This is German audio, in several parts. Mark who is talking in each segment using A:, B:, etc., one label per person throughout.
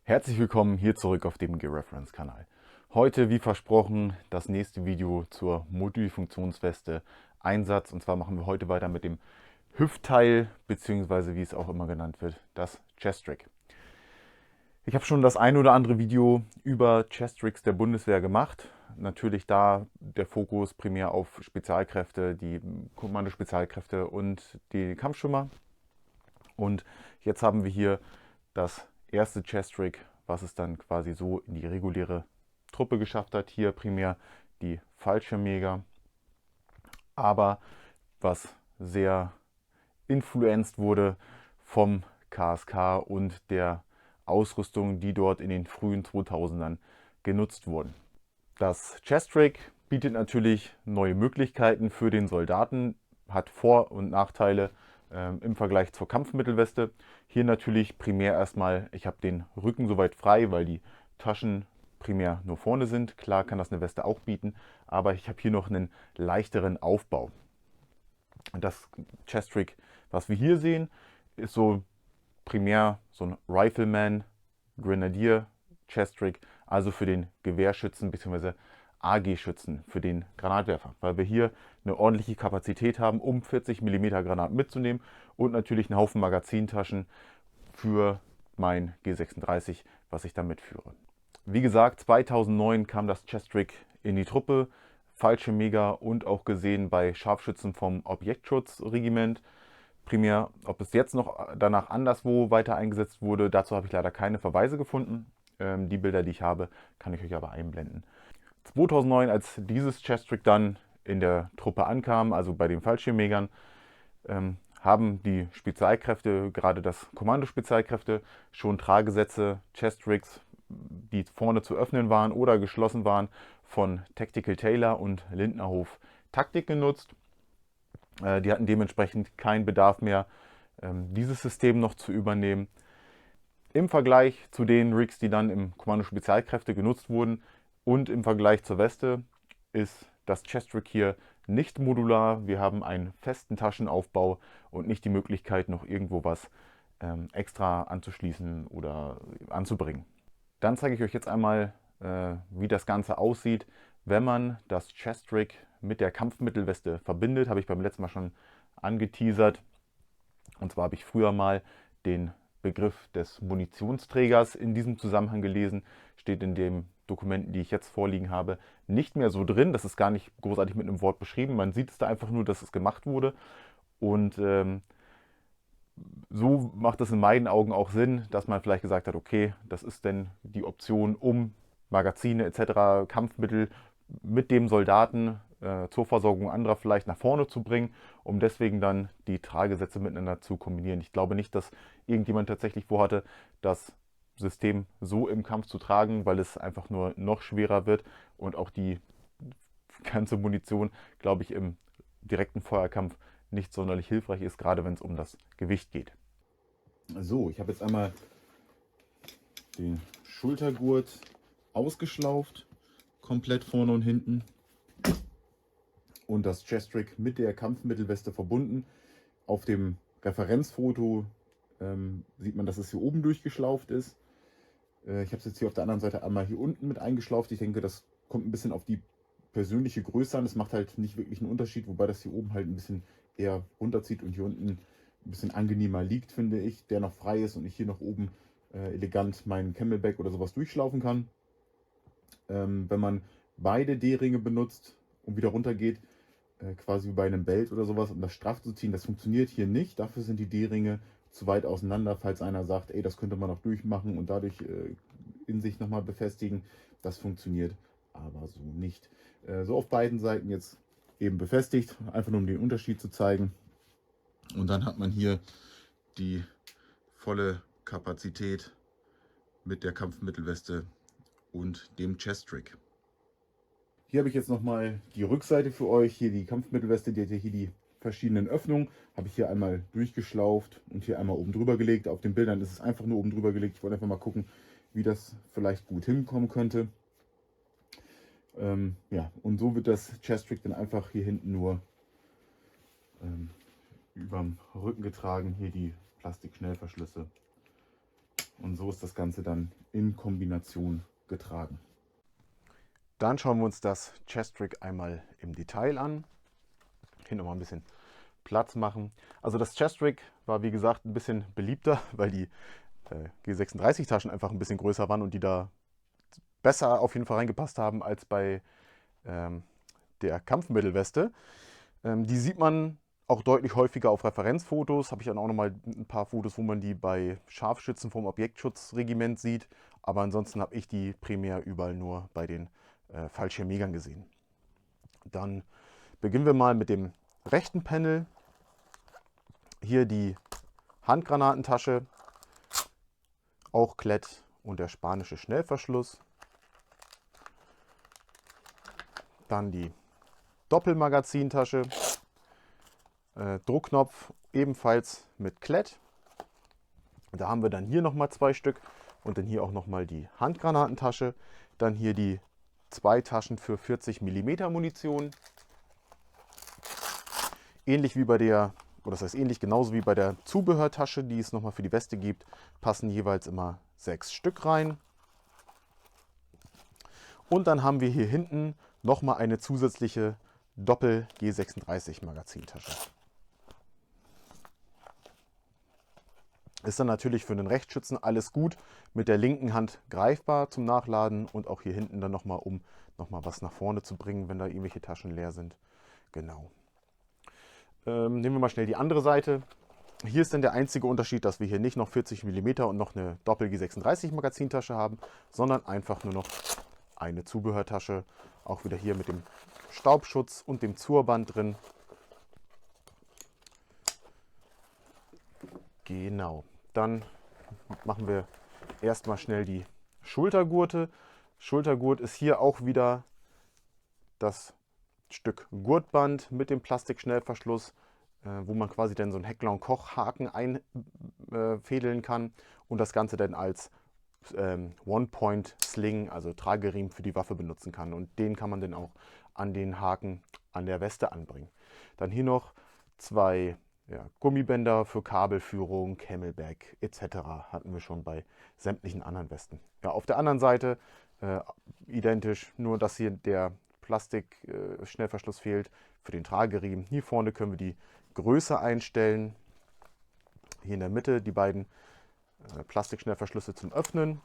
A: Herzlich willkommen hier zurück auf dem Gear-Reference-Kanal. Heute, wie versprochen, das nächste Video zur Multifunktionsweste Einsatz. Und zwar machen wir heute weiter mit dem Hüftteil, beziehungsweise wie es auch immer genannt wird, das Chest-Rig. Ich habe schon das ein oder andere Video über Chest-Rigs der Bundeswehr gemacht. Natürlich da der Fokus primär auf Spezialkräfte, die Kommando-Spezialkräfte und die Kampfschwimmer. Und jetzt haben wir hier das erste Chest-Rig, was es dann quasi so in die reguläre Truppe geschafft hat. Hier primär die Fallschirmjäger, aber was sehr influenzt wurde vom KSK und der Ausrüstung, die dort in den frühen 2000ern genutzt wurden. Das Chest-Rig bietet natürlich neue Möglichkeiten für den Soldaten, hat Vor- und Nachteile im Vergleich zur Kampfmittelweste. Hier natürlich primär erstmal, ich habe den Rücken soweit frei, weil die Taschen primär nur vorne sind. Klar kann das eine Weste auch bieten, aber ich habe hier noch einen leichteren Aufbau. Das Chest-Rig, was wir hier sehen, ist so primär so ein Rifleman, Grenadier Chest-Rig, also für den Gewehrschützen bzw. AG-Schützen, für den Granatwerfer, weil wir hier eine ordentliche Kapazität haben, um 40 mm Granaten mitzunehmen und natürlich einen Haufen Magazintaschen für mein G36, was ich da mitführe. Wie gesagt, 2009 kam das Chest-Rig in die Truppe, Fallschirmjäger und auch gesehen bei Scharfschützen vom Objektschutzregiment. Primär, ob es jetzt noch danach anderswo weiter eingesetzt wurde, dazu habe ich leider keine Verweise gefunden. Die Bilder, die ich habe, kann ich euch aber einblenden. 2009, als dieses Chest-Rig dann in der Truppe ankam, also bei den Fallschirmjägern, haben die Spezialkräfte, gerade das Kommando-Spezialkräfte, schon Tragesätze, Chest-Rigs, die vorne zu öffnen waren oder geschlossen waren, von Tactical Tailor und Lindnerhof Taktik genutzt. Die hatten dementsprechend keinen Bedarf mehr, dieses System noch zu übernehmen. Im Vergleich zu den Rigs, die dann im Kommando Spezialkräfte genutzt wurden und im Vergleich zur Weste, ist das Chest Rig hier nicht modular. Wir haben einen festen Taschenaufbau und nicht die Möglichkeit, noch irgendwo was extra anzuschließen oder anzubringen. Dann zeige ich euch jetzt einmal, wie das Ganze aussieht, wenn man das Chest Rig mit der Kampfmittelweste verbindet. Habe ich beim letzten Mal schon angeteasert. Und zwar habe ich früher mal den Begriff des Munitionsträgers in diesem Zusammenhang gelesen. Steht in den Dokumenten, die ich jetzt vorliegen habe, nicht mehr so drin. Das ist gar nicht großartig mit einem Wort beschrieben. Man sieht es da einfach nur, dass es gemacht wurde. Und so macht es in meinen Augen auch Sinn, dass man vielleicht gesagt hat, okay, das ist denn die Option, um Magazine etc., Kampfmittel mit dem Soldaten zur Versorgung anderer vielleicht nach vorne zu bringen, um deswegen dann die Tragesätze miteinander zu kombinieren. Ich glaube nicht, dass irgendjemand tatsächlich vorhatte, das System so im Kampf zu tragen, weil es einfach nur noch schwerer wird und auch die ganze Munition, glaube ich, im direkten Feuerkampf nicht sonderlich hilfreich ist, gerade wenn es um das Gewicht geht. So, ich habe jetzt einmal den Schultergurt ausgeschlauft, komplett vorne und hinten, und das Chest Rig mit der Kampfmittelweste verbunden. Auf dem Referenzfoto sieht man, dass es hier oben durchgeschlauft ist. Ich habe es jetzt hier auf der anderen Seite einmal hier unten mit eingeschlauft. Ich denke, das kommt ein bisschen auf die persönliche Größe an. Das macht halt nicht wirklich einen Unterschied, wobei das hier oben halt ein bisschen eher runterzieht und hier unten ein bisschen angenehmer liegt, finde ich, der noch frei ist und ich hier noch oben elegant meinen Camelback oder sowas durchschlaufen kann. Wenn man beide D-Ringe benutzt und wieder runter geht, quasi wie bei einem Belt oder sowas, um das straff zu ziehen, das funktioniert hier nicht. Dafür sind die D-Ringe zu weit auseinander, falls einer sagt, ey, das könnte man noch durchmachen und dadurch in sich nochmal befestigen. Das funktioniert aber so nicht. So auf beiden Seiten jetzt eben befestigt, einfach nur um den Unterschied zu zeigen. Und dann hat man hier die volle Kapazität mit der Kampfmittelweste und dem Chest Rig. Hier habe ich jetzt nochmal die Rückseite für euch. Hier die Kampfmittelweste, die hat hier die verschiedenen Öffnungen. Habe ich hier einmal durchgeschlauft und hier einmal oben drüber gelegt. Auf den Bildern ist es einfach nur oben drüber gelegt. Ich wollte einfach mal gucken, wie das vielleicht gut hinkommen könnte. Ja, und so wird das Chest Rig dann einfach hier hinten nur überm Rücken getragen. Hier die Plastikschnellverschlüsse. Und so ist das Ganze dann in Kombination getragen. Dann schauen wir uns das Chest-Rig einmal im Detail an. Hier nochmal ein bisschen Platz machen. Also das Chest-Rig war wie gesagt ein bisschen beliebter, weil die G36-Taschen einfach ein bisschen größer waren und die da besser auf jeden Fall reingepasst haben als bei der Kampfmittelweste. Die sieht man auch deutlich häufiger auf Referenzfotos. Habe ich dann auch nochmal ein paar Fotos, wo man die bei Scharfschützen vom Objektschutzregiment sieht. Aber ansonsten habe ich die primär überall nur bei den Fallschirmjägern gesehen. Dann beginnen wir mal mit dem rechten Panel. Hier die Handgranatentasche, auch Klett und der spanische Schnellverschluss. Dann die Doppelmagazintasche, Druckknopf ebenfalls mit Klett. Da haben wir dann hier nochmal 2 Stück und dann hier auch nochmal die Handgranatentasche. Dann hier die 2 Taschen für 40 mm Munition. Ähnlich wie bei der, oder das heißt ähnlich genauso wie bei der Zubehörtasche, die es nochmal für die Weste gibt, passen jeweils immer 6 Stück rein. Und dann haben wir hier hinten nochmal eine zusätzliche Doppel G36 Magazintasche. Ist dann natürlich für den Rechtsschützen alles gut, mit der linken Hand greifbar zum Nachladen und auch hier hinten dann nochmal, um nochmal was nach vorne zu bringen, wenn da irgendwelche Taschen leer sind. Genau. Nehmen wir mal schnell die andere Seite. Hier ist dann der einzige Unterschied, dass wir hier nicht noch 40 mm und noch eine Doppel G36 Magazintasche haben, sondern einfach nur noch eine Zubehörtasche. Auch wieder hier mit dem Staubschutz und dem Zurband drin. Genau, dann machen wir erstmal schnell die Schultergurte. Schultergurt ist hier auch wieder das Stück Gurtband mit dem Plastikschnellverschluss, wo man quasi dann so einen Heckler&Koch-Haken einfädeln kann und das Ganze dann als One-Point-Sling, also Trageriemen für die Waffe benutzen kann. Und den kann man dann auch an den Haken an der Weste anbringen. Dann hier noch 2 Gummibänder für Kabelführung, Camelback etc. hatten wir schon bei sämtlichen anderen Westen. Ja, auf der anderen Seite identisch, nur dass hier der Plastik-Schnellverschluss fehlt für den Trageriemen. Hier vorne können wir die Größe einstellen. Hier in der Mitte die beiden Plastikschnellverschlüsse zum Öffnen.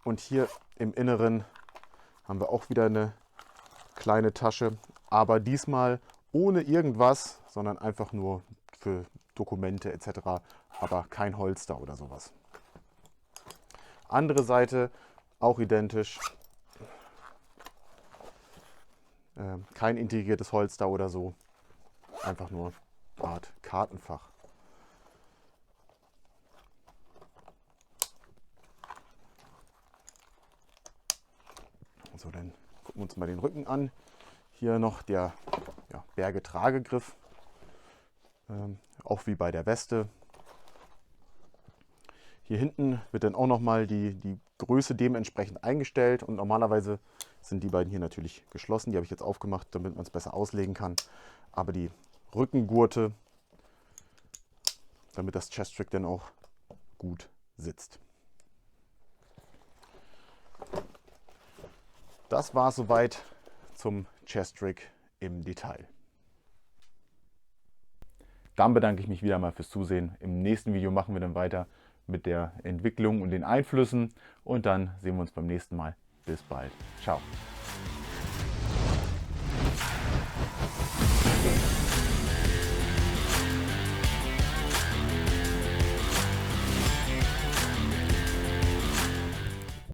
A: Und hier im Inneren haben wir auch wieder eine kleine Tasche, aber diesmal ohne irgendwas, sondern einfach nur für Dokumente etc., aber kein Holster oder sowas. Andere Seite auch identisch. Kein integriertes Holster oder so, einfach nur eine Art Kartenfach. So, dann gucken wir uns mal den Rücken an. Hier noch der Berge-Tragegriff, auch wie bei der Weste. Hier hinten wird dann auch nochmal die Größe dementsprechend eingestellt und normalerweise sind die beiden hier natürlich geschlossen. Die habe ich jetzt aufgemacht, damit man es besser auslegen kann. Aber die Rückengurte, damit das Chest-Rig dann auch gut sitzt. Das war soweit zum Chest-Rig im Detail. Dann bedanke ich mich wieder mal fürs Zusehen. Im nächsten Video machen wir dann weiter mit der Entwicklung und den Einflüssen und dann sehen wir uns beim nächsten Mal. Bis bald. Ciao.